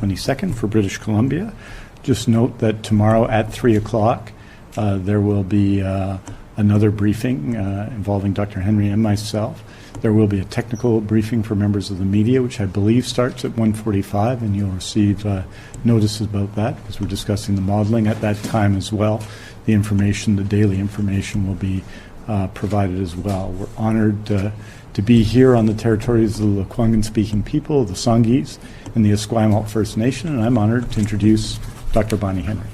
22nd for British Columbia. Just note that tomorrow at 3 o'clock there will be another briefing involving Dr. Henry and myself. There will be a technical briefing for members of the media, which I believe starts at 1:45, and you'll receive notices about that because we're discussing the modeling at that time as well. The information, the daily information, will be provided as well. We're honored to be here on the territories of the Lekwungen-speaking people, the Songhees, and the Esquimalt First Nation, and I'm honored to introduce Dr. Bonnie Henry.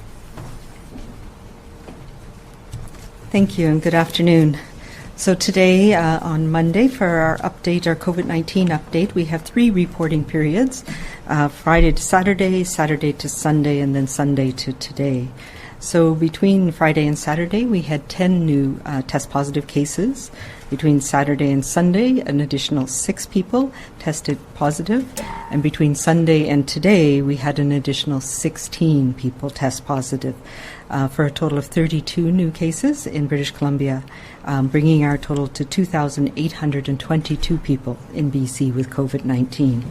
Thank you and good afternoon. So today, on Monday, for our update, our COVID-19 update, we have 3 reporting periods, Friday to Saturday, Saturday to Sunday, and then Sunday to today. So between Friday and Saturday, we had 10 new test positive cases. Between Saturday and Sunday, an additional 6 people tested positive. And between Sunday and today, we had an additional 16 people test positive, for a total of 32 new cases in British Columbia, bringing our total to 2,822 people in BC with COVID-19.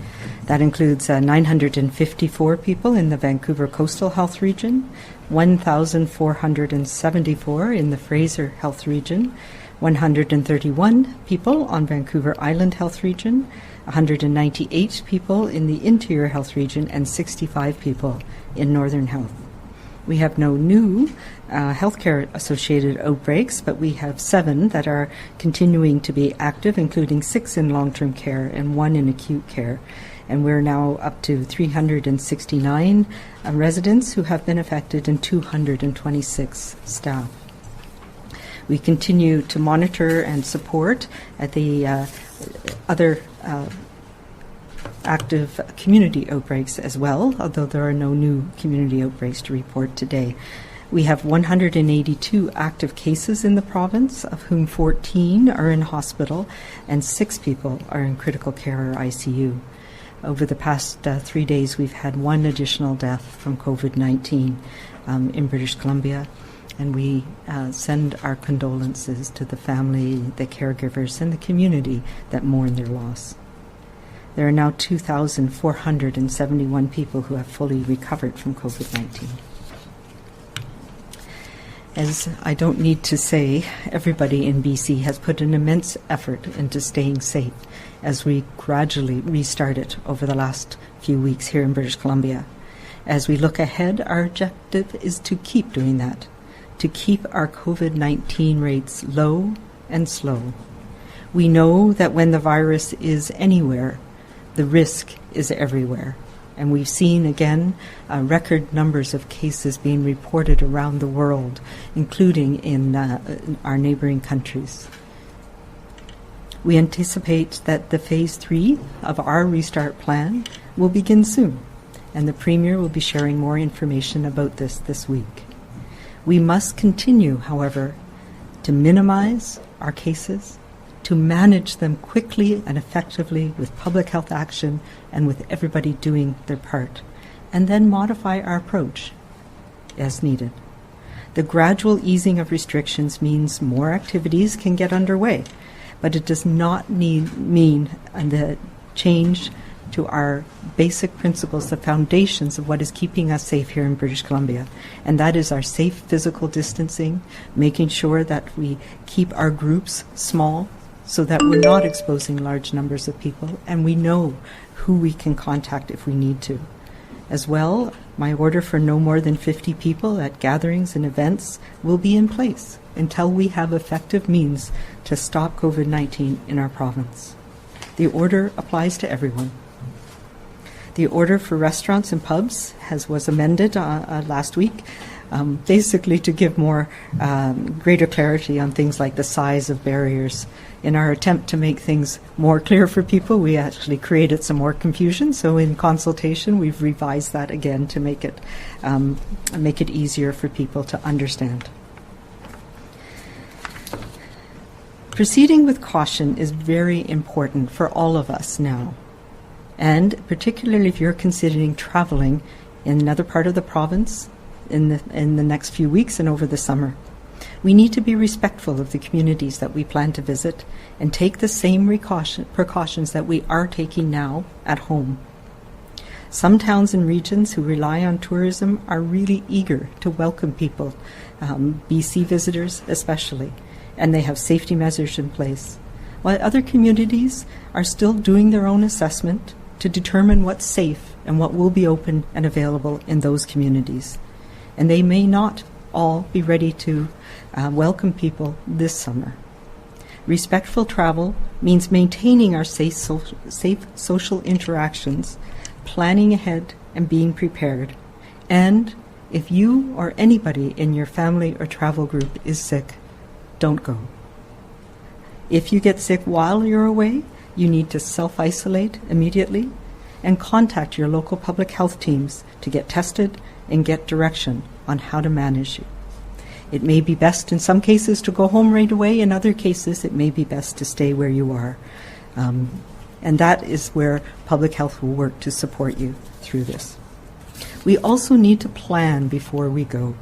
That includes 954 people in the Vancouver Coastal Health Region, 1,474 in the Fraser Health Region, 131 people on Vancouver Island Health Region, 198 people in the Interior Health Region, and 65 people in Northern Health. We have no new healthcare-associated outbreaks, but we have 7 that are continuing to be active, including 6 in long-term care and 1 in acute care. And we're now up to 369 residents who have been affected and 226 staff. We continue to monitor and support at the other active community outbreaks as well, although there are no new community outbreaks to report today. We have 182 active cases in the province, of whom 14 are in hospital and 6 people are in critical care or ICU. Over the past 3 days, we've had 1 additional death from COVID-19 in British Columbia, and we send our condolences to the family, the caregivers, and the community that mourn their loss. There are now 2,471 people who have fully recovered from COVID-19. As I don't need to say, everybody in BC has put an immense effort into staying safe as we gradually restart it over the last few weeks here in British Columbia. As we look ahead, our objective is to keep doing that, to keep our COVID-19 rates low and slow. We know that when the virus is anywhere, the risk is everywhere. And we've seen, again, record numbers of cases being reported around the world, including in our neighboring countries. We anticipate that the Phase 3 of our restart plan will begin soon, and the Premier will be sharing more information about this week. We must continue, however, to minimize our cases, to manage them quickly and effectively with public health action and with everybody doing their part, and then modify our approach as needed. The gradual easing of restrictions means more activities can get underway, but it does not mean the change to our basic principles, the foundations of what is keeping us safe here in British Columbia, and that is our safe physical distancing, making sure that we keep our groups small, so that we're not exposing large numbers of people, and we know who we can contact if we need to. As well, my order for no more than 50 people at gatherings and events will be in place until we have effective means to stop COVID-19 in our province. The order applies to everyone. The order for restaurants and pubs was amended last week, basically to give more greater clarity on things like the size of barriers. In our attempt to make things more clear for people, we actually created some more confusion. So in consultation, we've revised that again to make it easier for people to understand. Proceeding with caution is very important for all of us now, and particularly if you're considering traveling in another part of the province in the next few weeks and over the summer. We need to be respectful of the communities that we plan to visit and take the same precautions that we are taking now at home. Some towns and regions who rely on tourism are really eager to welcome people, BC visitors especially, and they have safety measures in place, while other communities are still doing their own assessment to determine what's safe and what will be open and available in those communities. And they may not all be ready to welcome people this summer. Respectful travel means maintaining our safe social interactions, planning ahead and being prepared. And if you or anybody in your family or travel group is sick, don't go. If you get sick while you're away, you need to self-isolate immediately and contact your local public health teams to get tested and get direction on how to manage you. It may be best in some cases to go home right away. In other cases, it may be best to stay where you are. And that is where public health will work to support you through this. We also need to plan before we go.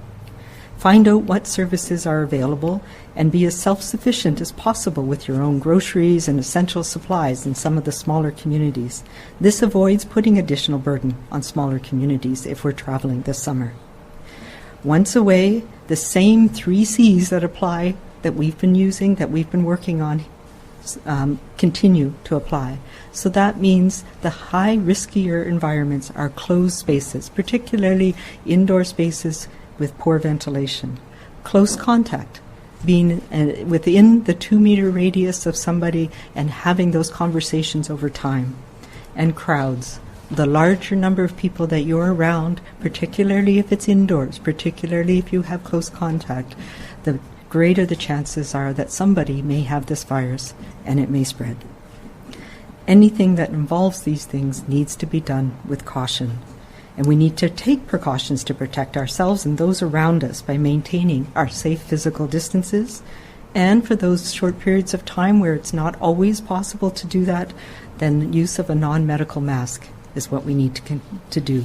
Find out what services are available and be as self-sufficient as possible with your own groceries and essential supplies in some of the smaller communities. This avoids putting additional burden on smaller communities if we're traveling this summer. Once away, the same 3 C's that apply that we've been using, that we've been working on, continue to apply. So that means the high riskier environments are closed spaces, particularly indoor spaces with poor ventilation. Close contact, being within the 2-meter radius of somebody and having those conversations over time. And crowds. The larger number of people that you're around, particularly if it's indoors, particularly if you have close contact, the greater the chances are that somebody may have this virus and it may spread. Anything that involves these things needs to be done with caution. And we need to take precautions to protect ourselves and those around us by maintaining our safe physical distances. And for those short periods of time where it's not always possible to do that, then use of a non-medical mask is what we need to do.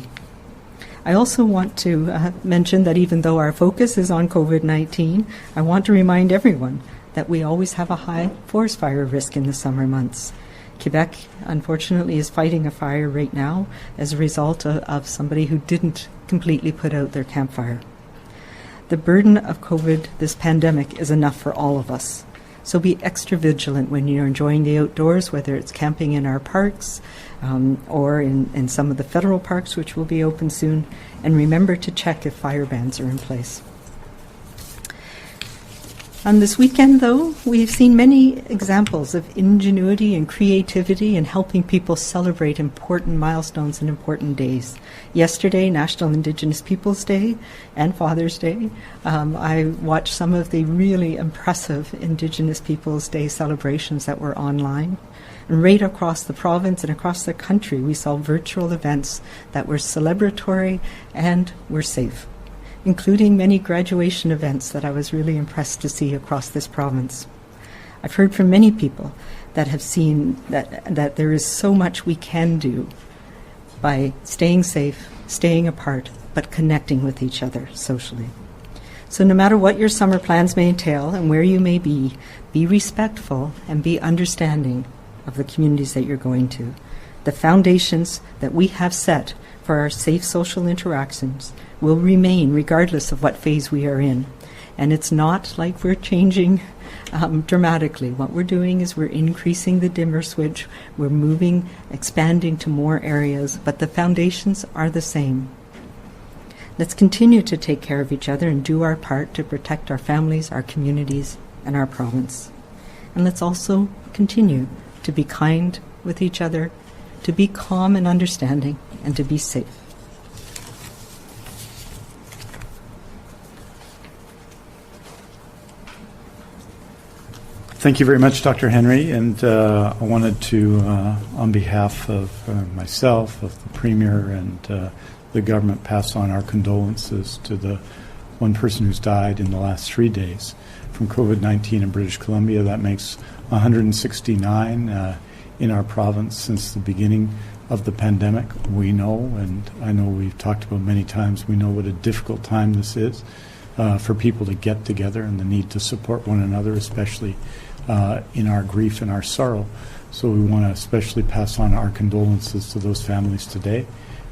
I also want to mention that even though our focus is on COVID-19, I want to remind everyone that we always have a high forest fire risk in the summer months. Quebec, unfortunately, is fighting a fire right now as a result of somebody who didn't completely put out their campfire. The burden of COVID, this pandemic, is enough for all of us. So be extra vigilant when you're enjoying the outdoors, whether it's camping in our parks or in some of the federal parks, which will be open soon. And remember to check if fire bans are in place. On this weekend, though, we've seen many examples of ingenuity and creativity in helping people celebrate important milestones and important days. Yesterday, National Indigenous Peoples Day and Father's Day. I watched some of the really impressive Indigenous Peoples Day celebrations that were online. And right across the province and across the country, we saw virtual events that were celebratory and were safe, including many graduation events that I was really impressed to see across this province. I've heard from many people that have seen that there is so much we can do by staying safe, staying apart, but connecting with each other socially. So no matter what your summer plans may entail and where you may be respectful and be understanding of the communities that you're going to. The foundations that we have set for our safe social interactions will remain regardless of what phase we are in. And it's not like we're changing dramatically. What we're doing is we're increasing the dimmer switch. We're moving, expanding to more areas, but the foundations are the same. Let's continue to take care of each other and do our part to protect our families, our communities, and our province. And let's also continue to be kind with each other, to be calm and understanding, and to be safe. Thank you very much, Dr. Henry. And I wanted to, on behalf of myself, of the Premier, and the government, pass on our condolences to the one person who's died in the last 3 days from COVID-19 in British Columbia. That makes 169 in our province since the beginning of the pandemic. We know, and I know we've talked about many times, we know what a difficult time this is for people to get together and the need to support one another, especially in our grief and our sorrow. So we want to especially pass on our condolences to those families today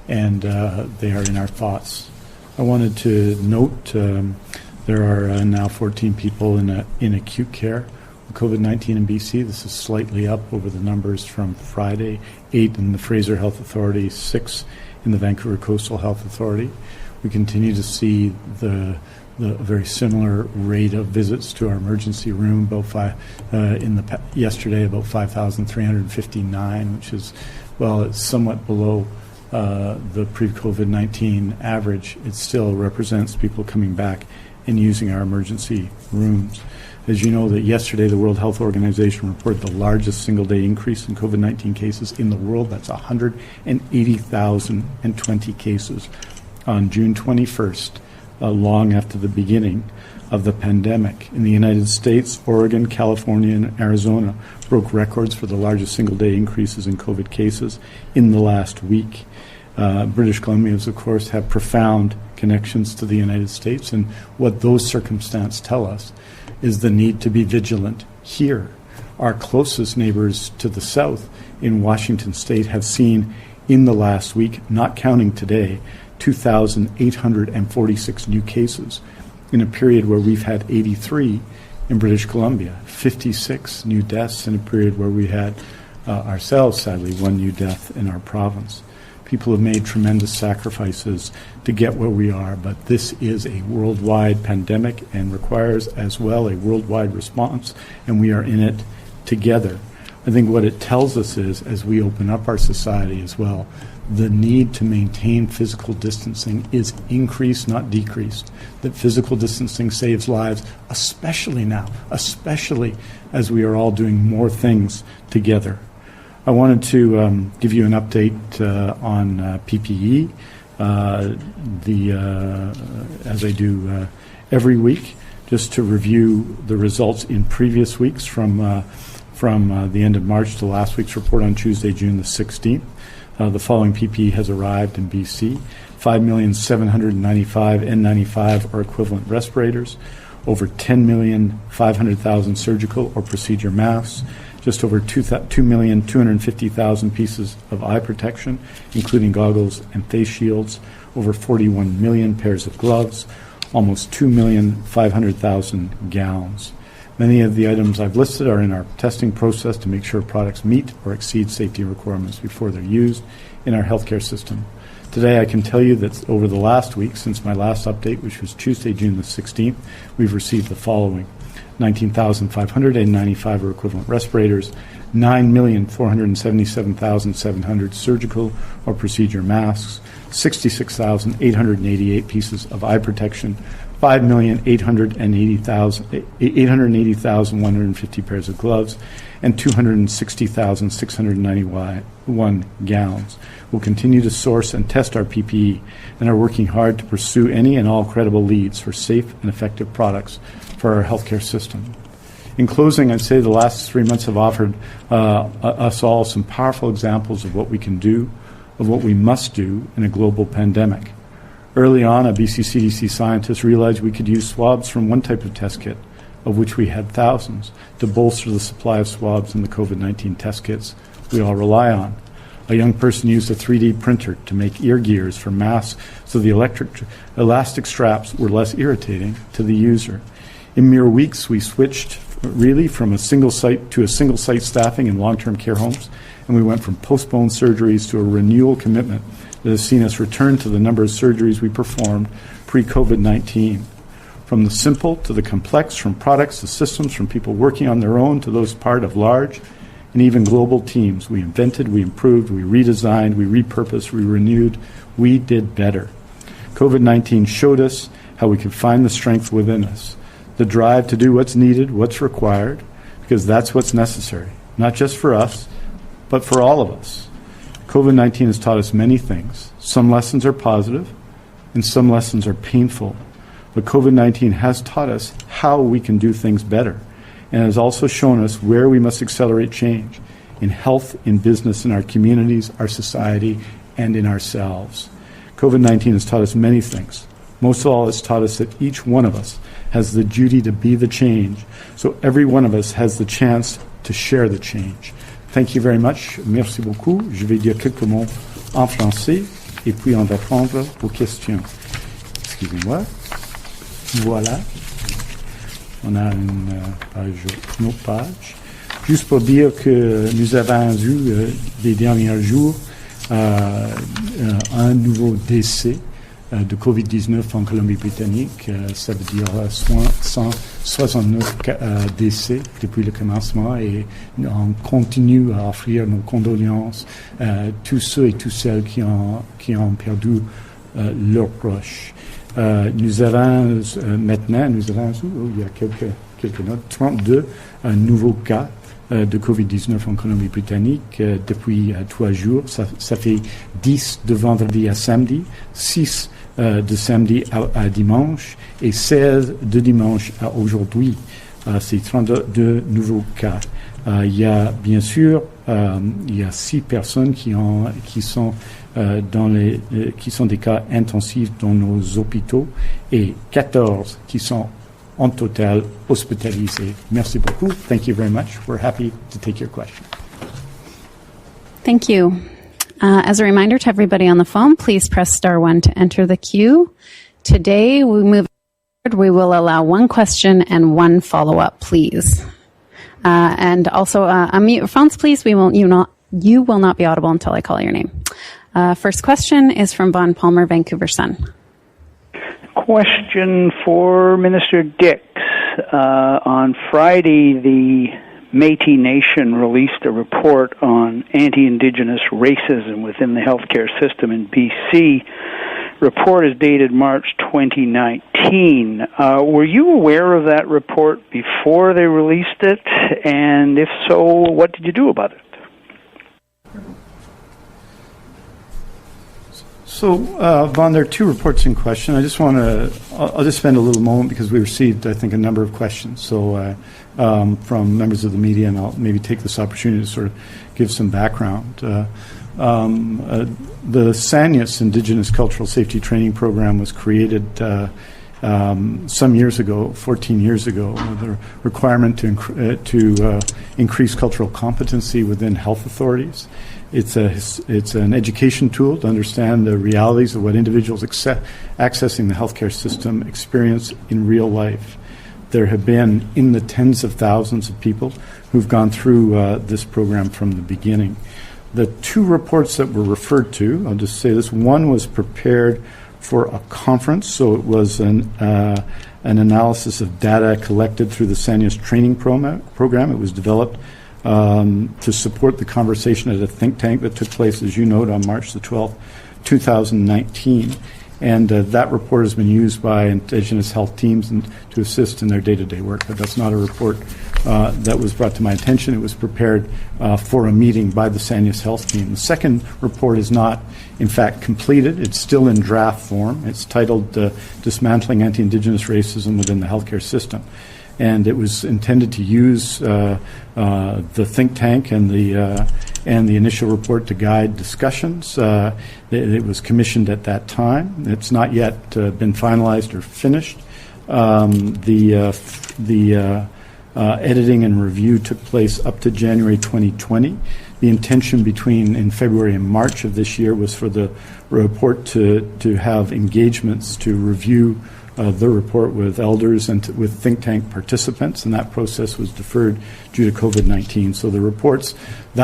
and they are in our thoughts. I wanted to note there are now 14 people in acute care with COVID-19 in BC. This is slightly up over the numbers from Friday, 8 in the Fraser Health Authority, 6 in the Vancouver Coastal Health Authority. We continue to see the very similar rate of visits to our emergency room, yesterday about 5,359, which is, well, it's somewhat below the pre-COVID-19 average. It still represents people coming back and using our emergency rooms. As you know, that yesterday the World Health Organization reported the largest single-day increase in COVID-19 cases in the world. That's 180,020 cases on June 21st, long after the beginning of the pandemic. In the United States, Oregon, California, and Arizona broke records for the largest single-day increases in COVID cases in the last week. British Columbians, of course, have profound connections to the United States, and what those circumstances tell us is the need to be vigilant here. Our closest neighbors to the south in Washington State have seen in the last week, not counting today, 2,846 new cases in a period where we've had 83 in British Columbia, 56 new deaths in a period where we had ourselves, sadly, 1 new death in our province. People have made tremendous sacrifices to get where we are, but this is a worldwide pandemic and requires as well a worldwide response, and we are in it together. I think what it tells us is, as we open up our society as well, the need to maintain physical distancing is increased, not decreased. That physical distancing saves lives, especially now, especially as we are all doing more things together. I wanted to give you an update on PPE, as I do every week, just to review the results in previous weeks from the end of March to last week's report on Tuesday, June the 16th. The following PPE has arrived in BC. 5,795 N95 or equivalent respirators, over 10,500,000 surgical or procedure masks, just over 2,250,000 pieces of eye protection, including goggles and face shields, over 41 million pairs of gloves, almost 2,500,000 gowns. Many of the items I've listed are in our testing process to make sure products meet or exceed safety requirements before they're used in our healthcare system. Today I can tell you that over the last week, since my last update, which was Tuesday, June the 16th, we've received the following: 19,595 or equivalent respirators, 9,477,700 surgical or procedure masks, 66,888 pieces of eye protection, 5,880,150 pairs of gloves, and 260,691 gowns. We'll continue to source and test our PPE and are working hard to pursue any and all credible leads for safe and effective products for our healthcare system. In closing, I'd say the last 3 months have offered us all some powerful examples of what we can do, of what we must do in a global pandemic. Early on, a BC CDC scientist realized we could use swabs from one type of test kit, of which we had thousands, to bolster the supply of swabs in the COVID-19 test kits we all rely on. A young person used a 3D printer to make ear gears for masks so the elastic straps were less irritating to the user. In mere weeks, we switched really from a single site to a single site staffing in long-term care homes, and we went from postponed surgeries to a renewal commitment that has seen us return to the number of surgeries we performed pre-COVID-19. From the simple to the complex, from products to systems, from people working on their own to those part of large and even global teams, we invented, we improved, we redesigned, we repurposed, we renewed, we did better. COVID-19 showed us how we could find the strength within us, the drive to do what's needed, what's required, because that's what's necessary, not just for us, but for all of us. COVID-19 has taught us many things. Some lessons are positive, and some lessons are painful. But COVID-19 has taught us how we can do things better, and has also shown us where we must accelerate change in health, in business, in our communities, our society, and in ourselves. COVID-19 has taught us many things. Most of all, it's taught us that each one of us has the duty to be the change, so every one of us has the chance to share the change. Thank you very much. Merci beaucoup. Je vais dire quelques mots en français et puis on va prendre vos questions. Excusez-moi. Voilà. On a une autre page. Juste pour dire que nous avons eu des derniers jours un nouveau décès de COVID-19 en Colombie-Britannique. Ça veut dire 169 décès depuis le commencement et on continue à offrir nos condoléances à tous ceux et toutes celles qui ont perdu leurs proches. Nous avons maintenant, il y a quelques notes, 32 nouveaux cas de COVID-19 en Colombie-Britannique depuis 3 jours. Ça fait 10 de vendredi à samedi, 6 de samedi à dimanche et 16 de dimanche à aujourd'hui. C'est 32 nouveaux cas. Il y a bien sûr il y a 6 personnes qui sont qui sont des cas intensifs dans nos hôpitaux et 14 qui sont en total hospitalisés. Merci beaucoup. Thank you very much. We're happy to take your question. Thank you. As a reminder to everybody on the phone, please press star 1 to enter the queue. Today, we move forward. We will allow 1 question and 1 follow-up, please. And also, unmute your phones, please. You will not be audible until I call your name. First question is from Vaughn Palmer, Vancouver Sun. Question for Minister Dix. On Friday, the Métis Nation released a report on anti-Indigenous racism within the healthcare system in BC. Report is dated March 2019. Were you aware of that report before they released it? And if so, what did you do about it? So, Vaughn, there are 2 reports in question. I'll just spend a little moment because we received, I think, a number of questions. So, from members of the media, and I'll maybe take this opportunity to sort of give some background. The SANIUS Indigenous Cultural Safety Training Program was created some years ago, 14 years ago, with a requirement to increase cultural competency within health authorities. It's an education tool to understand the realities of what individuals accessing the healthcare system experience in real life. There have been in the tens of thousands of people who've gone through this program from the beginning. The 2 reports that were referred to, I'll just say this, one was prepared for a conference, so it was an analysis of data collected through the SANIUS training program. It was developed to support the conversation at a think tank that took place, as you note, on March the 12th, 2019. And that report has been used by Indigenous health teams to assist in their day-to-day work. But that's not a report that was brought to my attention. It was prepared for a meeting by the SANIUS health team. The second report is not, in fact, completed. It's still in draft form. It's titled Dismantling Anti-Indigenous Racism Within the Healthcare System. And it was intended to use the think tank and the initial report to guide discussions. It was commissioned at that time. It's not yet been finalized or finished. The editing and review took place up to January 2020. The intention in February and March of this year was for the report to have engagements to review the report with elders and with think tank participants, and that process was deferred due to COVID-19. So that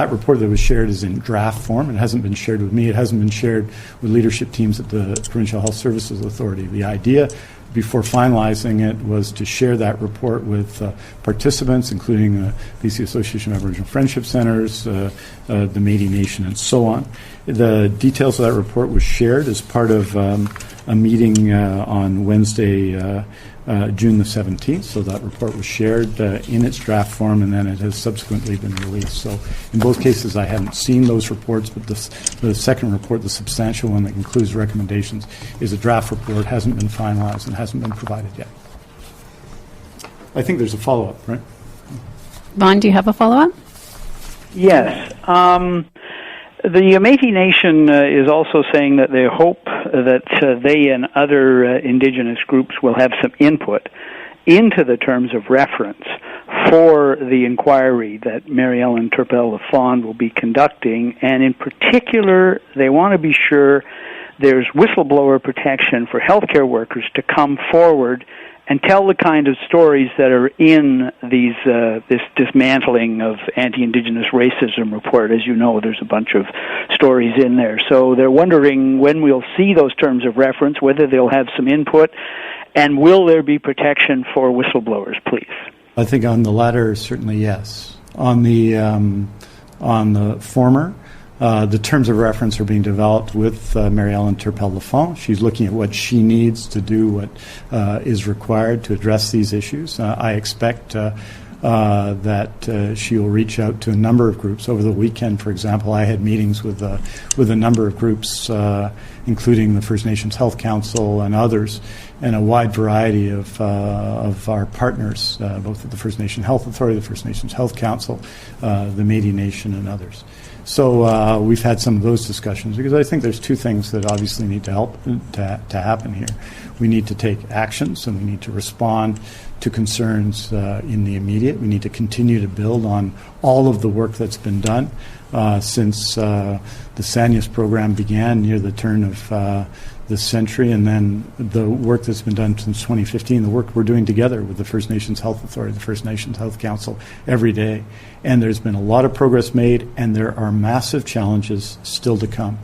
report that was shared is in draft form. It hasn't been shared with me. It hasn't been shared with leadership teams at the Provincial Health Services Authority. The idea before finalizing it was to share that report with participants, including the BC Association of Aboriginal Friendship Centres, the Métis Nation, and so on. The details of that report was shared as part of a meeting on Wednesday, June the 17th. So that report was shared in its draft form, and then it has subsequently been released. So in both cases, I haven't seen those reports, but the second report, the substantial one that includes recommendations, is a draft report, hasn't been finalized, and hasn't been provided yet. I think there's a follow-up, right? Vaughn, do you have a follow-up? Yes. The Métis Nation is also saying that they hope that they and other Indigenous groups will have some input into the terms of reference for the inquiry that Mary Ellen Turpel-Lafond will be conducting, and in particular, they want to be sure there's whistleblower protection for healthcare workers to come forward and tell the kind of stories that are in these this dismantling of anti-Indigenous racism report. As you know, there's a bunch of stories in there. So they're wondering when we'll see those terms of reference, whether they'll have some input, and will there be protection for whistleblowers, please? I think on the latter, certainly yes. On the former, the terms of reference are being developed with Mary Ellen Turpel-Lafont. She's looking at what she needs to do, what is required to address these issues. I expect that she will reach out to a number of groups. Over the weekend, for example, I had meetings with a number of groups, including the First Nations Health Council and others, and a wide variety of our partners, both at the First Nation Health Authority, the First Nations Health Council, the Métis Nation, and others. So we've had some of those discussions because I think there's two things that obviously need to help to happen here. We need to take actions and we need to respond to concerns in the immediate. We need to continue to build on all of the work that's been done since the SANIAS program began near the turn of this century, and then the work that's been done since 2015, the work we're doing together with the First Nations Health Authority, the First Nations Health Council every day. And there's been a lot of progress made, and there are massive challenges still to come.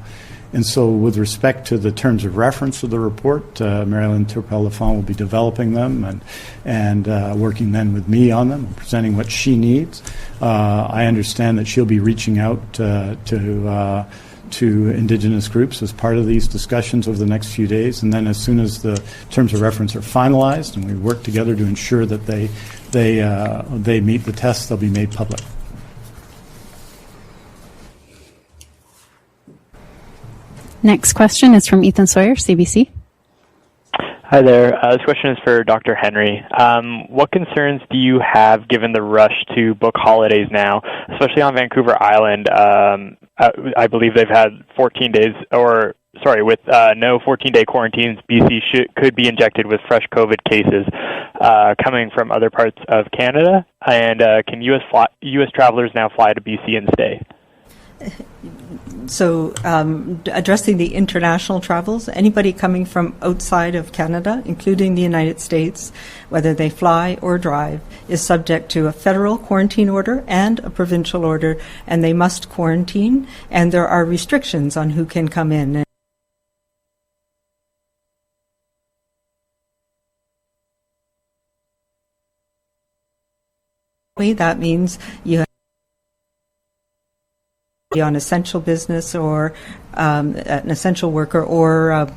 And so with respect to the terms of reference of the report, Mary Ellen Turpel-Lafont will be developing them and working then with me on them, and presenting what she needs. I understand that she'll be reaching out to Indigenous groups as part of these discussions over the next few days, and then as soon as the terms of reference are finalized and we work together to ensure that they meet the tests, they'll be made public. Next question is from Ethan Sawyer, CBC. Hi there. This question is for Dr. Henry. What concerns do you have given the rush to book holidays now, especially on Vancouver Island? I believe they've had 14 days, with no 14-day quarantines. BC could be injected with fresh COVID cases coming from other parts of Canada. And can U.S. travelers now fly to BC and stay? So addressing the international travels, anybody coming from outside of Canada, including the United States, whether they fly or drive, is subject to a federal quarantine order and a provincial order, and they must quarantine, and there are restrictions on who can come in. That means you on essential business or an essential worker or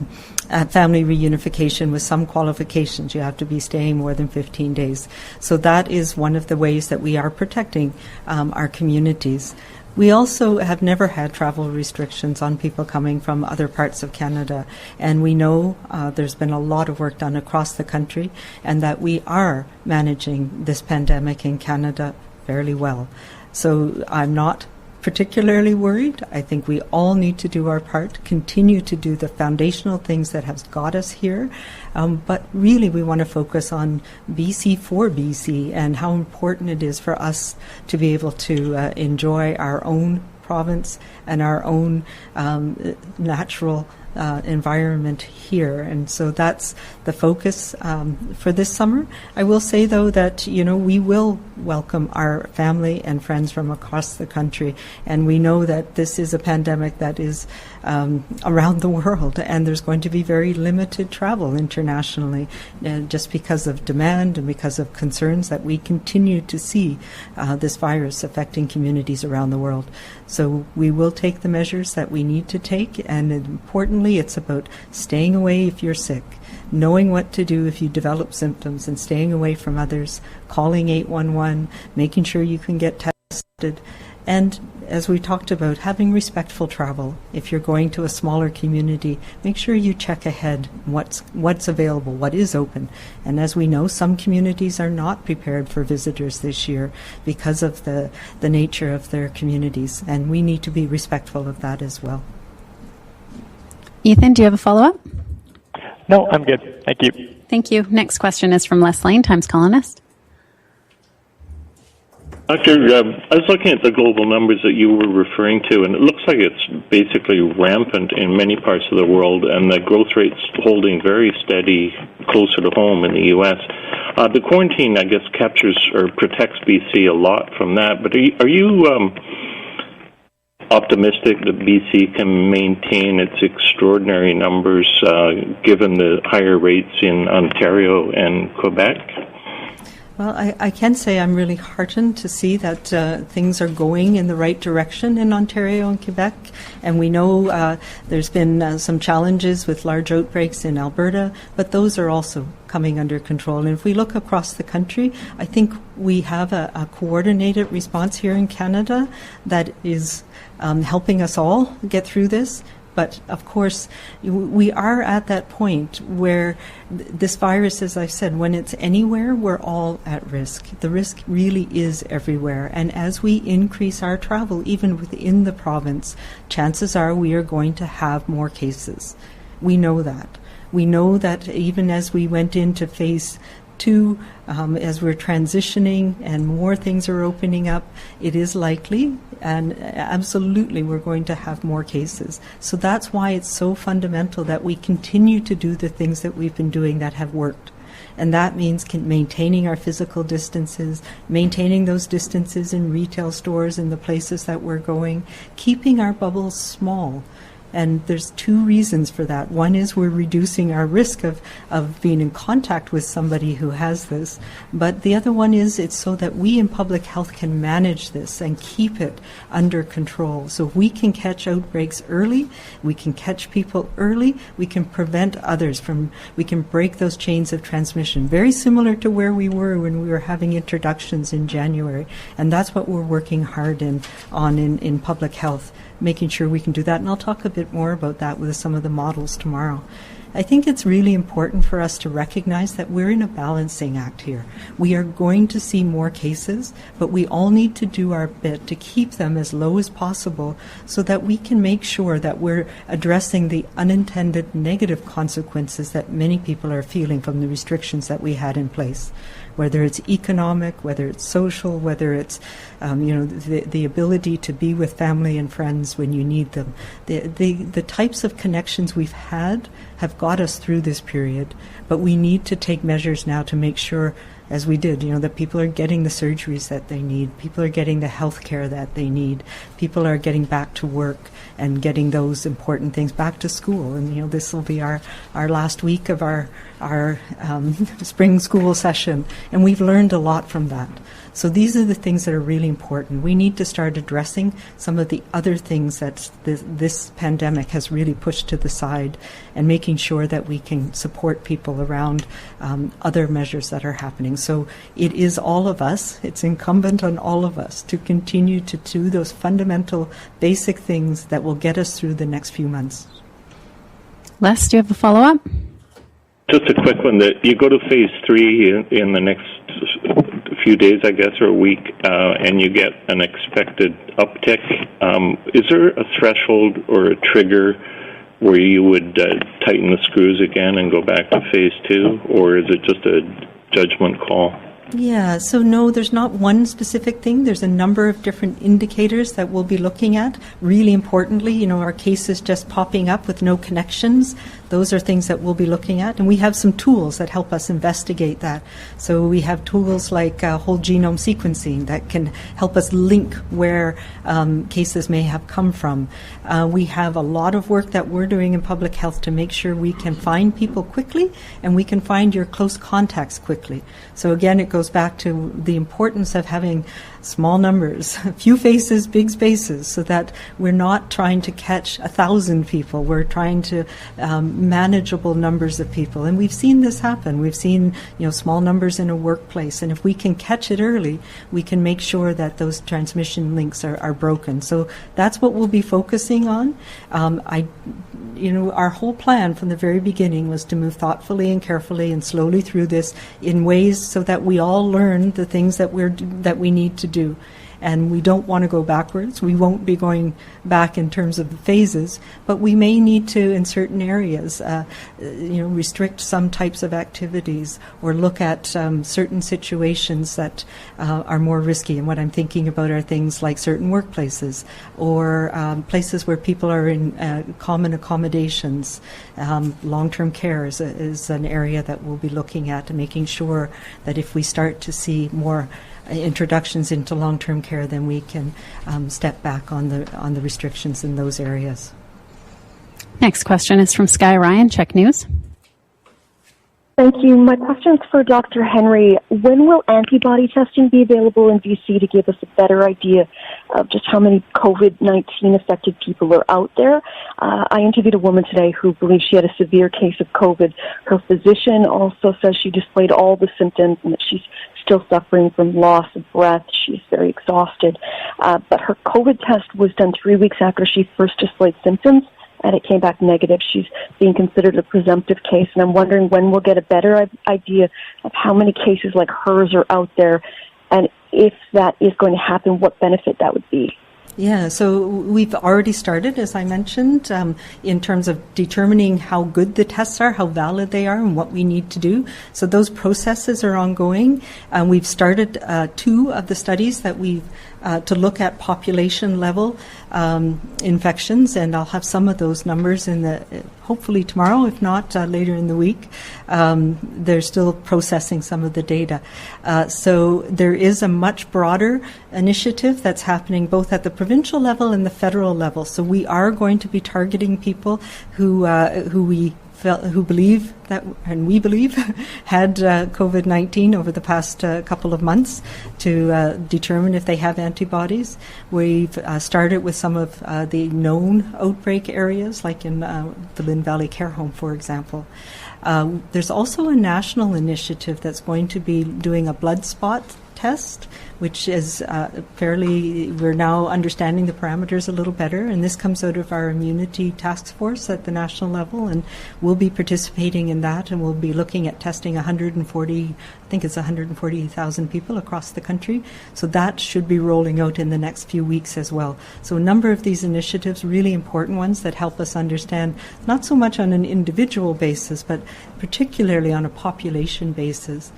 family reunification with some qualifications. You have to be staying more than 15 days. So that is one of the ways that we are protecting our communities. We also have never had travel restrictions on people coming from other parts of Canada, and we know there's been a lot of work done across the country and that we are managing this pandemic in Canada fairly well. So I'm not particularly worried. I think we all need to do our part, continue to do the foundational things that have got us here, but really we want to focus on BC for BC and how important it is for us to be able to enjoy our own province and our own natural environment here. And so that's the focus for this summer. I will say, though, that, we will welcome our family and friends from across the country. And we know that this is a pandemic that is around the world, and there's going to be very limited travel internationally just because of demand and because of concerns that we continue to see this virus affecting communities around the world. So we will take the measures that we need to take, and importantly, it's about staying away if you're sick, knowing what to do if you develop symptoms, and staying away from others, calling 811, making sure you can get tested, and as we talked about, having respectful travel. If you're going to a smaller community, make sure you check ahead what's available, what is open. And as we know, some communities are not prepared for visitors this year because of the nature of their communities, and we need to be respectful of that as well. Ethan, do you have a follow-up? No, I'm good. Thank you. Thank you. Next question is from Les Lane, Times Colonist. Doctor, I was looking at the global numbers that you were referring to, and it looks like it's basically rampant in many parts of the world, and the growth rate's holding very steady closer to home in the U.S. The quarantine, I guess, captures or protects BC a lot from that, but are you optimistic that BC can maintain its extraordinary numbers given the higher rates in Ontario and Quebec? Well, I can say I'm really heartened to see that things are going in the right direction in Ontario and Quebec. And we know there's been some challenges with large outbreaks in Alberta, but those are also coming under control. And if we look across the country, I think we have a coordinated response here in Canada that is helping us all get through this. But, of course, we are at that point where this virus, as I said, when it's anywhere, we're all at risk. The risk really is everywhere. And as we increase our travel, even within the province, chances are we are going to have more cases. We know that. We know that even as we went into phase 2, as we're transitioning and more things are opening up, it is likely and absolutely we're going to have more cases. So that's why it's so fundamental that we continue to do the things that we've been doing that have worked. And that means maintaining our physical distances, maintaining those distances in retail stores in the places that we're going, keeping our bubbles small. And there's 2 reasons for that. One is we're reducing our risk of being in contact with somebody who has this. But the other one is it's so that we in public health can manage this and keep it under control. So if we can catch outbreaks early, we can catch people early, we can prevent others we can break those chains of transmission. Very similar to where we were when we were having introductions in January. And that's what we're working hard on in public health, making sure we can do that. And I'll talk a bit more about that with some of the models tomorrow. I think it's really important for us to recognize that we're in a balancing act here. We are going to see more cases, but we all need to do our bit to keep them as low as possible so that we can make sure that we're addressing the unintended negative consequences that many people are feeling from the restrictions that we had in place. Whether it's economic, whether it's social, whether it's the ability to be with family and friends when you need them. The types of connections we've had have got us through this period, but we need to take measures now to make sure, as we did, that people are getting the surgeries that they need, people are getting the health care that they need, people are getting back to work and getting those important things back to school. And this will be our last week of our spring school session, and we've learned a lot from that. So these are the things that are really important. We need to start addressing some of the other things that this pandemic has really pushed to the side and making sure that we can support people around other measures that are happening. So it is all of us, it's incumbent on all of us to continue to do those fundamental basic things that will get us through the next few months. Les, do you have a follow-up? Just a quick one. That you go to phase 3 in the next few days, I guess, or a week, and you get an expected uptick. Is there a threshold or a trigger where you would tighten the screws again and go back to phase 2, or is it just a judgment call? Yeah, so no, there's not one specific thing. There's a number of different indicators that we'll be looking at. Really importantly, our cases just popping up with no connections. Those are things that we'll be looking at. And we have some tools that help us investigate that. So we have tools like whole genome sequencing that can help us link where cases may have come from. We have a lot of work that we're doing in public health to make sure we can find people quickly and we can find your close contacts quickly. So again, it goes back to the importance of having small numbers, few faces, big spaces, so that we're not trying to catch 1,000 people. We're trying to manageable numbers of people. And we've seen this happen. We've seen small numbers in a workplace. And if we can catch it early, we can make sure that those transmission links are broken. So that's what we'll be focusing on. Our whole plan from the very beginning was to move thoughtfully and carefully and slowly through this in ways so that we all learn the things that we need to do. and we don't want to go backwards. We won't be going back in terms of the phases, but we may need to, in certain areas, restrict some types of activities or look at certain situations that are more risky. And what I'm thinking about are things like certain workplaces or places where people are in common accommodations. Long-term care is an area that we'll be looking at and making sure that if we start to see more introductions into long-term care, then we can step back on the restrictions in those areas. Next question is from Sky Ryan, Check News. Thank you. My question is for Dr. Henry. When will antibody testing be available in BC to give us a better idea of just how many COVID-19 affected people are out there? I interviewed a woman today who believes she had a severe case of COVID. Her physician also says she displayed all the symptoms and that she's still suffering from loss of breath. She's very exhausted. But her COVID test was done 3 weeks after she first displayed symptoms, and it came back negative. She's being considered a presumptive case, and I'm wondering when we'll get a better idea of how many cases like hers are out there, and if that is going to happen, what benefit that would be. Yeah, so we've already started, as I mentioned, in terms of determining how good the tests are, how valid they are, and what we need to do. So those processes are ongoing. We've started 2 of the studies that we've to look at population level infections, and I'll have some of those numbers in hopefully tomorrow, if not later in the week. They're still processing some of the data. So there is a much broader initiative that's happening both at the provincial level and the federal level. So we are going to be targeting people who believe that, and we believe, had COVID-19 over the past couple of months to determine if they have antibodies. We've started with some of the known outbreak areas, like in the Lynn Valley Care Home, for example. There's also a national initiative that's going to be doing a blood spot test, which is we're now understanding the parameters a little better, and this comes out of our immunity task force at the national level, and we'll be participating in that, and we'll be looking at testing 140,000 people across the country. So that should be rolling out in the next few weeks as well. So a number of these initiatives, really important ones that help us understand, not so much on an individual basis, but particularly on a population basis.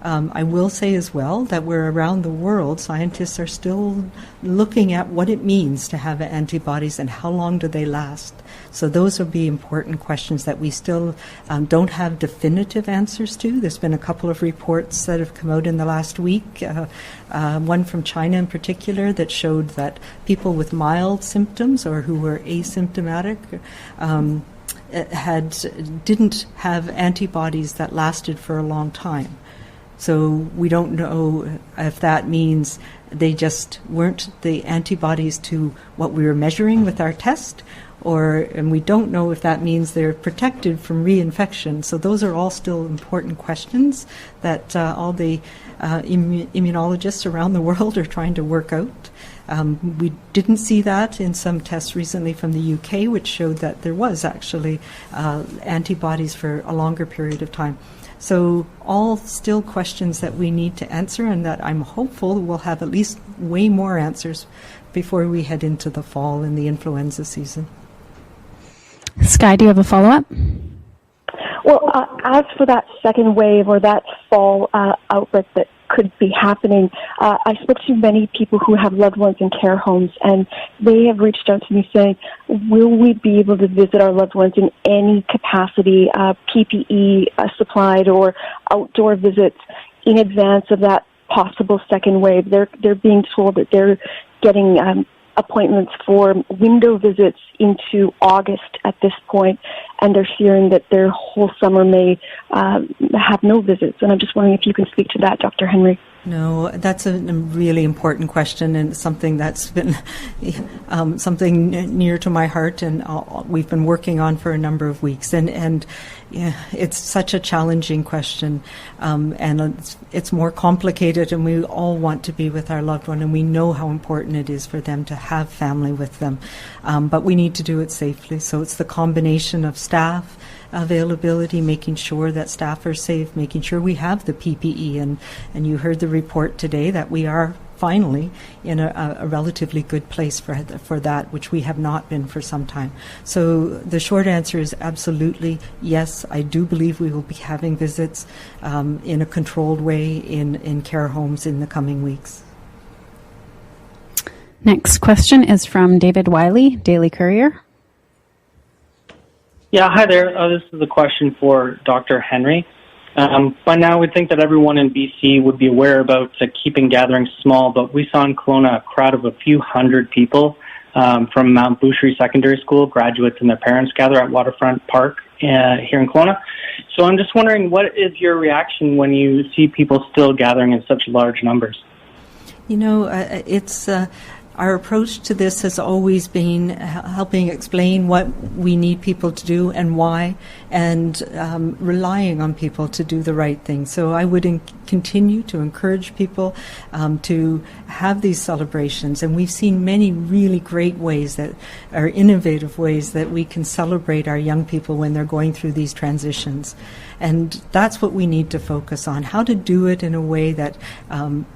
I will say as well that we're around the world, scientists are still looking at what it means to have antibodies and how long do they last. So those will be important questions that we still don't have definitive answers to. There's been a couple of reports that have come out in the last week, one from China in particular that showed that people with mild symptoms or who were asymptomatic didn't have antibodies that lasted for a long time. So we don't know if that means they just weren't the antibodies to what we were measuring with our test, and we don't know if that means they're protected from reinfection. So those are all still important questions that all the immunologists around the world are trying to work out. We didn't see that in some tests recently from the UK, which showed that there was actually antibodies for a longer period of time. So all still questions that we need to answer, and that I'm hopeful we'll have at least way more answers before we head into the fall and the influenza season. Sky, do you have a follow-up? Well, as for that second wave or that fall outbreak that could be happening, I spoke to many people who have loved ones in care homes, and they have reached out to me saying, will we be able to visit our loved ones in any capacity, PPE supplied or outdoor visits in advance of that possible second wave? They're being told that they're getting appointments for window visits into August at this point, and they're fearing that their whole summer may have no visits. And I'm just wondering if you can speak to that, Dr. Henry. No, that's a really important question, and something that's been something near to my heart, and we've been working on for a number of weeks. And yeah, it's such a challenging question, and it's more complicated, and we all want to be with our loved one, and we know how important it is for them to have family with them. But we need to do it safely. So it's the combination of staff availability, making sure that staff are safe, making sure we have the PPE, and you heard the report today that we are finally in a relatively good place for that, which we have not been for some time. So the short answer is absolutely yes. I do believe we will be having visits in a controlled way in care homes in the coming weeks. Next question is from David Wiley, Daily Courier. Yeah, hi there. This is a question for Dr. Henry. By now, we'd think that everyone in BC would be aware about keeping gatherings small, but we saw in Kelowna a crowd of a few hundred people from Mount Boucherie Secondary School, graduates and their parents gather at Waterfront Park here in Kelowna. So I'm just wondering, what is your reaction when you see people still gathering in such large numbers? You know, our approach to this has always been helping explain what we need people to do and why, and relying on people to do the right thing. So I would continue to encourage people to have these celebrations, and we've seen many really great ways that are innovative ways that we can celebrate our young people when they're going through these transitions. And that's what we need to focus on, how to do it in a way that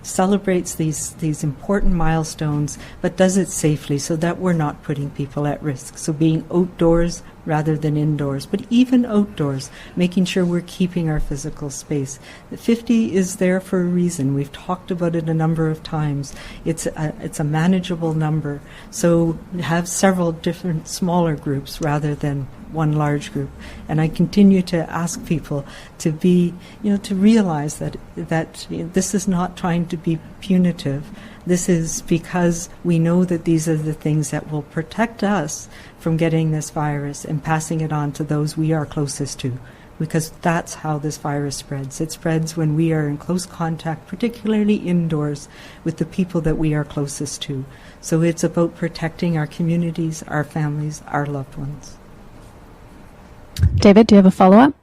celebrates these important milestones, but does it safely so that we're not putting people at risk. So being outdoors rather than indoors, but even outdoors, making sure we're keeping our physical space. The 50 is there for a reason. We've talked about it a number of times. It's a manageable number. So have several different smaller groups rather than one large group. And I continue to ask people to be, to realize that this is not trying to be punitive. This is because we know that these are the things that will protect us from getting this virus and passing it on to those we are closest to, because that's how this virus spreads. It spreads when we are in close contact, particularly indoors, with the people that we are closest to. So it's about protecting our communities, our families, our loved ones. David, do you have a follow-up?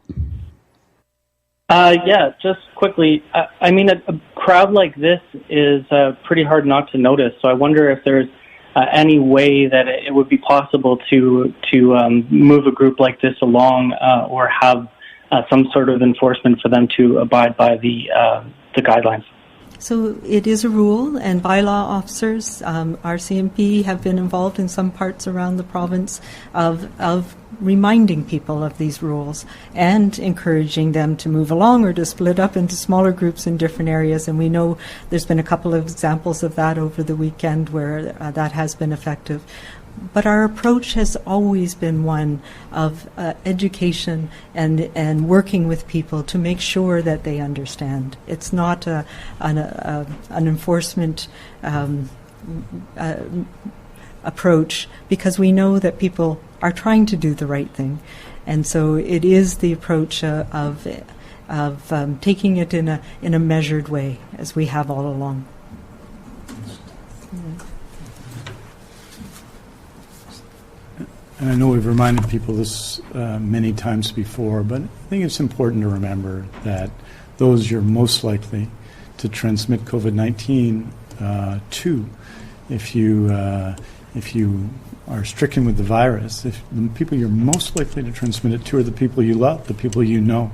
Yeah, just quickly. I mean, a crowd like this is pretty hard not to notice. So I wonder if there's any way that it would be possible to move a group like this along, or have some sort of enforcement for them to abide by the guidelines. So it is a rule, and bylaw officers, RCMP, have been involved in some parts around the province of reminding people of these rules and encouraging them to move along or to split up into smaller groups in different areas. And we know there's been a couple of examples of that over the weekend where that has been effective. But our approach has always been one of education and working with people to make sure that they understand. It's not an enforcement approach, because we know that people are trying to do the right thing. And so it is the approach of taking it in a measured way, as we have all along. And I know we've reminded people this many times before, but I think it's important to remember that those you're most likely to transmit COVID-19 to, if you are stricken with the virus, if the people you're most likely to transmit it to are the people you love, the people you know.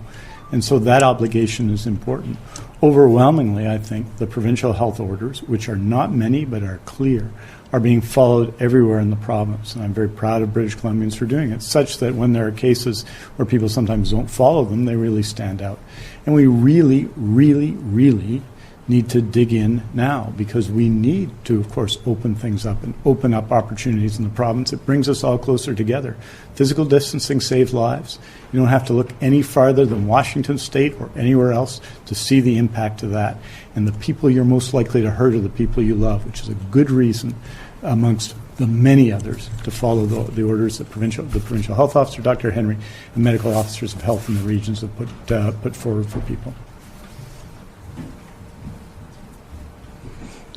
And so that obligation is important. Overwhelmingly, I think the provincial health orders, which are not many but are clear, are being followed everywhere in the province. And I'm very proud of British Columbians for doing it, such that when there are cases where people sometimes don't follow them, they really stand out. And we really, really, really need to dig in now, because we need to, of course, open things up and open up opportunities in the province. It brings us all closer together. Physical distancing saves lives. You don't have to look any farther than Washington State or anywhere else to see the impact of that. And the people you're most likely to hurt are the people you love, which is a good reason, amongst the many others, to follow the orders that the Provincial Health Officer Dr. Henry and medical officers of health in the regions have put forward for people.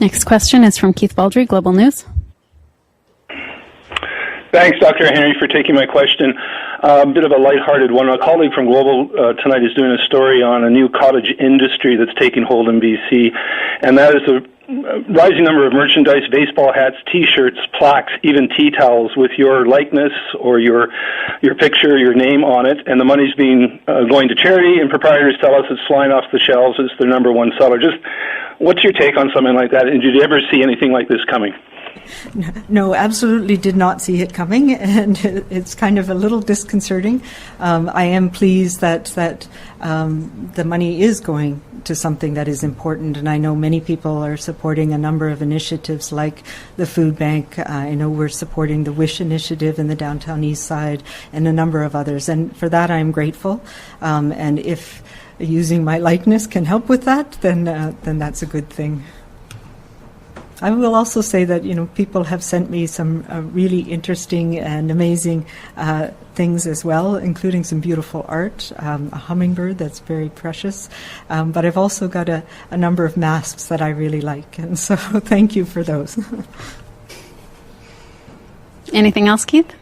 Next question is from Keith Baldry, Global News. Thanks, Dr. Henry, for taking my question. A bit of a lighthearted one. A colleague from Global tonight is doing a story on a new cottage industry that's taking hold in BC, and that is a rising number of merchandise, baseball hats, T-shirts, plaques, even tea towels with your likeness or your picture, your name on it, and the money's being going to charity, and proprietors tell us it's flying off the shelves. It's their number one seller. Just What's your take on something like that? And did you ever see anything like this coming? No, absolutely did not see it coming, and it's kind of a little disconcerting. I am pleased that the money is going to something that is important, and I know many people are supporting a number of initiatives like the food bank. I know we're supporting the WISH initiative in the downtown east side and a number of others, and for that I'm grateful. And if using my likeness can help with that, then that's a good thing. I will also say that, people have sent me some really interesting and amazing things as well, including some beautiful art, a hummingbird that's very precious. But I've also got a number of masks that I really like, and so thank you for those. Anything else, Keith?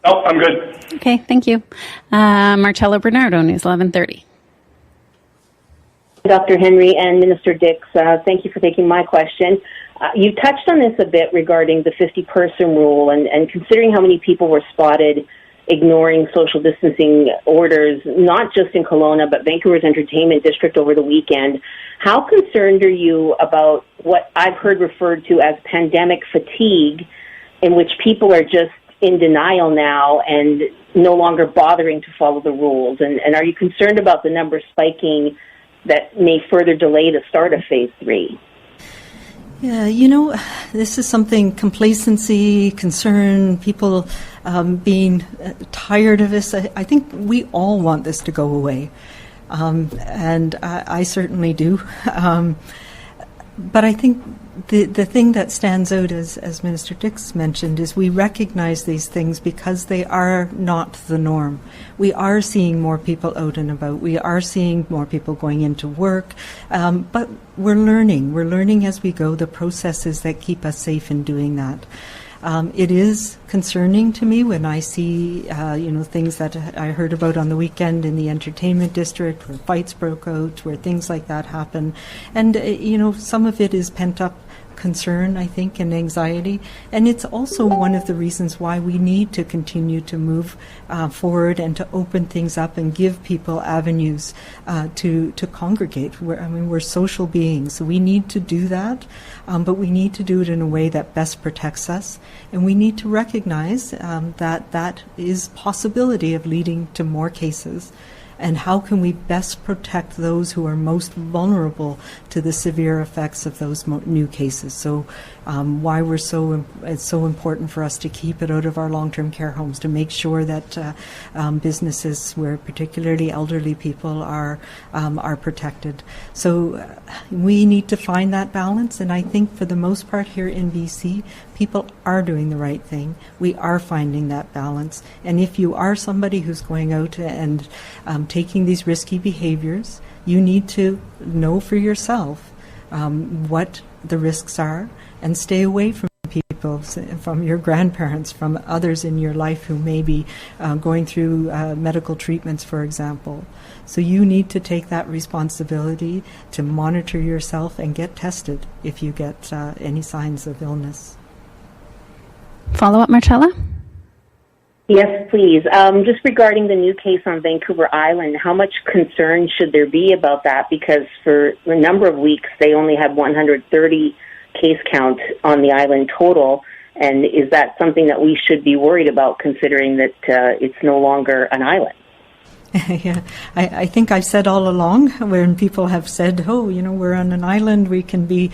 No, I'm good. Okay, thank you. Marcella Bernardo, News 1130. Dr. Henry and Minister Dix, thank you for taking my question. You touched on this a bit regarding the 50-person rule, and considering how many people were spotted ignoring social distancing orders, not just in Kelowna, but Vancouver's entertainment district over the weekend, how concerned are you about what I've heard referred to as pandemic fatigue, in which people are just in denial now and no longer bothering to follow the rules? And are you concerned about the numbers spiking that may further delay the start of Phase 3? Yeah, this is something, complacency, concern, people being tired of this. I think we all want this to go away, and I certainly do. But I think the thing that stands out, as Minister Dix mentioned, is we recognize these things because they are not the norm. We are seeing more people out and about. We are seeing more people going into work. But we're learning. We're learning as we go the processes that keep us safe in doing that. It is concerning to me when I see, things that I heard about on the weekend in the entertainment district, where fights broke out, where things like that happen. And, some of it is pent-up concern, I think, and anxiety. And it's also one of the reasons why we need to continue to move forward and to open things up and give people avenues to congregate. We're social beings, so we need to do that, but we need to do it in a way that best protects us. And we need to recognize that is possibility of leading to more cases. And how can we best protect those who are most vulnerable to the severe effects of those new cases? So why it's so important for us to keep it out of our long-term care homes, to make sure that businesses where particularly elderly people are protected. So we need to find that balance, and I think for the most part here in BC, people are doing the right thing. We are finding that balance. And if you are somebody who's going out and taking these risky behaviors, you need to know for yourself what the risks are and stay away from people, from your grandparents, from others in your life who may be going through medical treatments, for example. So you need to take that responsibility to monitor yourself and get tested if you get any signs of illness. Follow-up, Marcella? Yes, please. Just regarding the new case on Vancouver Island, how much concern should there be about that? Because for a number of weeks, they only had 130 case count on the island total. And is that something that we should be worried about, considering that it's no longer an island? Yeah, I think I've said all along, when people have said, we're on an island, we can be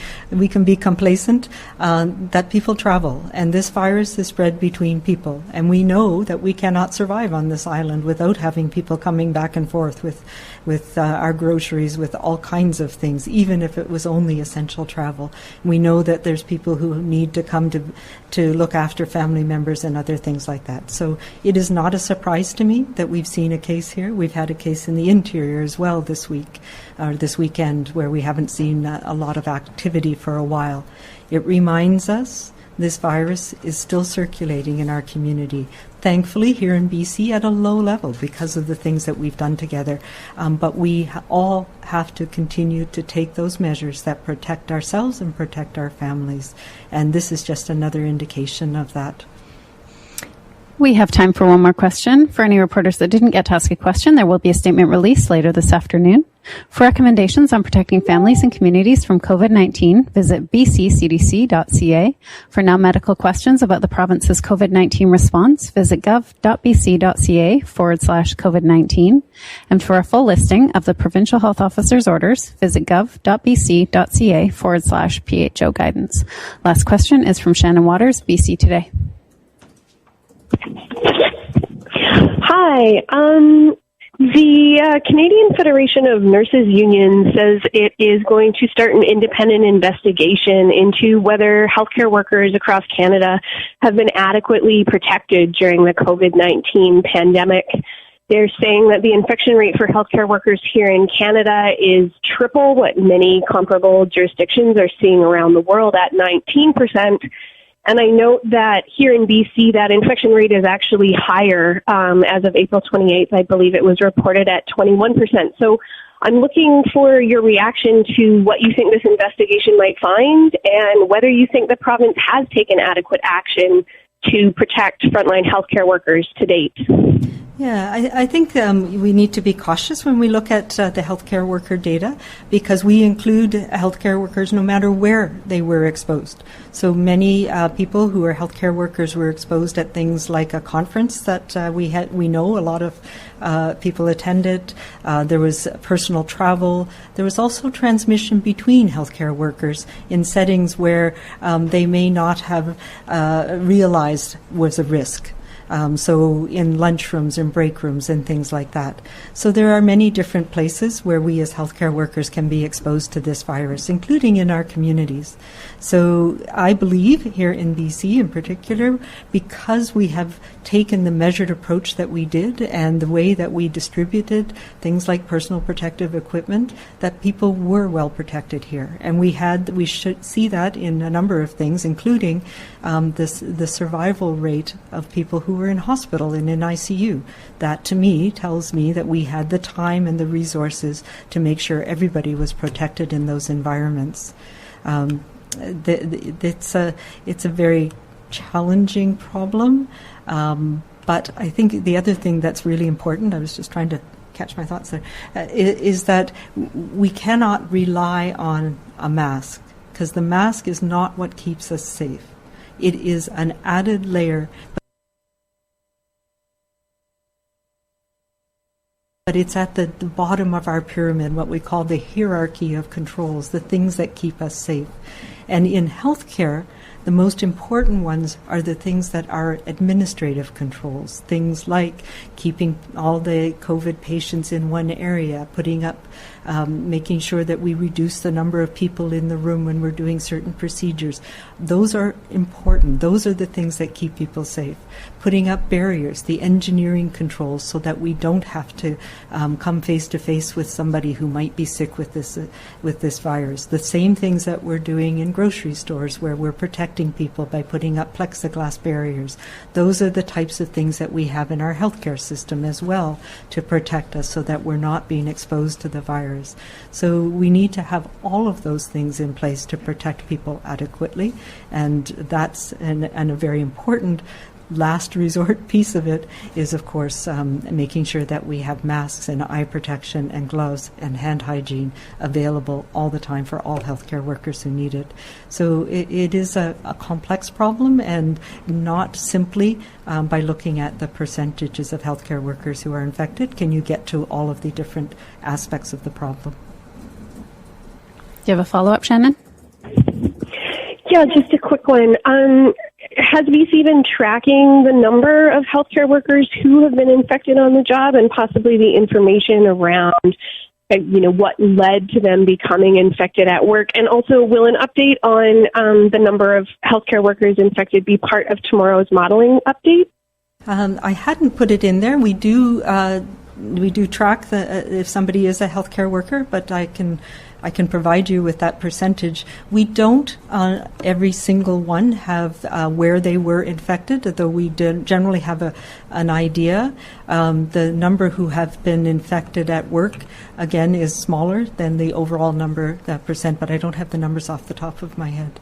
complacent, that people travel, and this virus is spread between people, and we know that we cannot survive on this island without having people coming back and forth with our groceries, with all kinds of things, even if it was only essential travel. We know that there's people who need to come to look after family members and other things like that. So it is not a surprise to me that we've seen a case here. We've had a case in the interior as well this weekend, where we haven't seen a lot of activity for a while. It reminds us this virus is still circulating in our community. Thankfully, here in BC at a low level because of the things that we've done together. But we all have to continue to take those measures that protect ourselves and protect our families. And this is just another indication of that. We have time for one more question. For any reporters that didn't get to ask a question, there will be a statement released later this afternoon. For recommendations on protecting families and communities from COVID-19, visit bccdc.ca. For non-medical questions about the province's COVID-19 response, visit gov.bc.ca/COVID-19. And for a full listing of the Provincial Health Officer's orders, visit gov.bc.ca/PHO guidance. Last question is from Shannon Waters, BC Today. Hi. The Canadian Federation of Nurses Union says it is going to start an independent investigation into whether healthcare workers across Canada have been adequately protected during the COVID-19 pandemic. They're saying that the infection rate for healthcare workers here in Canada is triple what many comparable jurisdictions are seeing around the world at 19%. And I note that here in BC, that infection rate is actually higher. As of April 28th, I believe it was reported at 21%. So I'm looking for your reaction to what you think this investigation might find and whether you think the province has taken adequate action to protect frontline healthcare workers to date. Yeah, I think we need to be cautious when we look at the healthcare worker data because we include healthcare workers no matter where they were exposed. So many people who are healthcare workers were exposed at things like a conference that we know a lot of people attended. There was personal travel. There was also transmission between healthcare workers in settings where they may not have realized was a risk. So in lunchrooms and break rooms and things like that. So there are many different places where we as healthcare workers can be exposed to this virus, including in our communities. So I believe here in BC in particular, because we have taken the measured approach that we did and the way that we distributed things like personal protective equipment, that people were well protected here. And we should see that in a number of things, including the survival rate of people who were in hospital and in ICU. That to me tells me that we had the time and the resources to make sure everybody was protected in those environments. It's a very challenging problem, but I think the other thing that's really important, I was just trying to catch my thoughts there, is that we cannot rely on a mask because the mask is not what keeps us safe. It is an added layer. But it's at the bottom of our pyramid, what we call the hierarchy of controls, the things that keep us safe. And in healthcare, the most important ones are the things that are administrative controls, things like keeping all the COVID patients in one area, putting up, making sure that we reduce the number of people in the room when we're doing certain procedures. Those are important. Those are the things that keep people safe. Putting up barriers, the engineering controls so that we don't have to come face to face with somebody who might be sick with this virus. The same things that we're doing in grocery stores where we're protecting people by putting up plexiglass barriers. Those are the types of things that we have in our healthcare system as well to protect us so that we're not being exposed to the virus. So we need to have all of those things in place to protect people adequately, and that's a very important last resort piece of it is, of course, making sure that we have masks and eye protection and gloves and hand hygiene available all the time for all healthcare workers who need it. So it is a complex problem, and not simply by looking at the percentages of healthcare workers who are infected can you get to all of the different aspects of the problem. Do you have a follow-up, Shannon? Yeah, just a quick one. Has BC been tracking the number of healthcare workers who have been infected on the job and possibly the information around, what led to them becoming infected at work? And also, will an update on the number of healthcare workers infected be part of tomorrow's modeling update? I hadn't put it in there. We do track if somebody is a healthcare worker, but I can provide you with that percentage. We don't, every single one, have where they were infected, though we generally have an idea. The number who have been infected at work, again, is smaller than the overall number, that percent, but I don't have the numbers off the top of my head.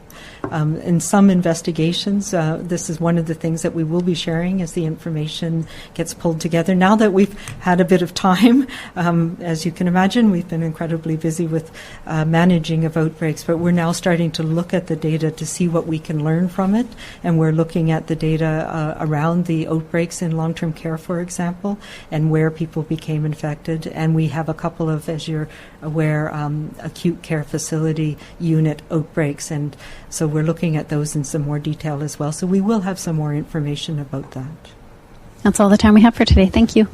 In some investigations, this is one of the things that we will be sharing as the information gets pulled together. Now that we've had a bit of time, as you can imagine, we've been incredibly busy with managing of outbreaks, but we're now starting to look at the data to see what we can learn from it, and we're looking at the data around the outbreaks in long-term care, for example, and where people became infected. And we have a couple of, as you're aware, acute care facility unit outbreaks, and so we're looking at those in some more detail as well. So we will have some more information about that. That's all the time we have for today. Thank you.